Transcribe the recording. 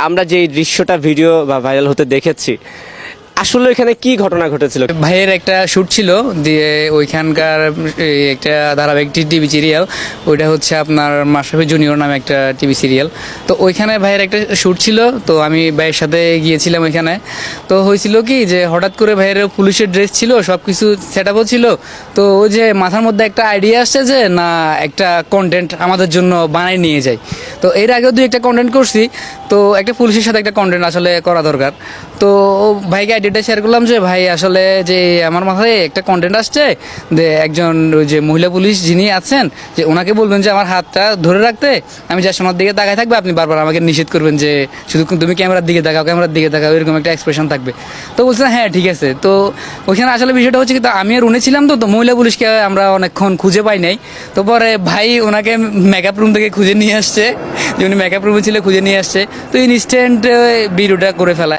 আমরা যে দৃশ্যটা ভিডিও বা ভাইরাল হতে দেখেছি, আসলে এখানে কি ঘটনা ঘটেছিল? ভাইয়ের একটা শ্যুট ছিল, দিয়ে ওইখানকার একটা ধারাবাহিক টিভি সিরিয়াল, ওইটা হচ্ছে আপনার মাশরাফি জুনিয়র নামে একটা টিভি সিরিয়াল। তো ওইখানে ভাইয়ের একটা শ্যুট ছিল, তো আমি ভাইয়ের সাথে গিয়েছিলাম ওইখানে। তো হয়েছিল কি যে হঠাৎ করে ভাইয়ের পুলিশের ড্রেস ছিল, সব কিছু সেট আপও ছিল। তো ওই যে মাথার মধ্যে একটা আইডিয়া আসছে যে না, একটা কন্টেন্ট আমাদের জন্য বানাই নিয়ে যাই। তো এর আগেও একটা কন্টেন্ট করছি, তো একটা পুলিশের সাথে একটা কন্টেন্ট আসলে করা দরকার। তো ভাইকে আইডিয়াটা শেয়ার করলাম যে ভাই আসলে যে আমার মাথায় একটা কন্টেন্ট আসছে, যে একজন ওই যে মহিলা পুলিশ যিনি আছেন, যে ওনাকে বলবেন যে আমার হাতটা ধরে রাখতে, আমি যা সোনার দিকে তাকায় থাকবে, আপনি বারবার আমাকে নিষেধ করবেন যে শুধু তুমি ক্যামেরার দিকে তাকাও, এরকম একটা এক্সপ্রেশন থাকবে। তো বলছিলাম হ্যাঁ ঠিক আছে। তো ওইখানে আসলে বিষয়টা হচ্ছে কি, তো আমি আর উনি ছিলাম, তো মহিলা পুলিশকে আমরা অনেকক্ষণ খুঁজে পাই নাই। তো পরে ভাই ওনাকে মেকআপ রুম থেকে খুঁজে নিয়ে আসছে, যে উনি মেকআপ রুমে ছিল, খুঁজে নিয়ে আসছে। তো ইনস্ট্যান্ট ভিডিওটা করে ফেলা।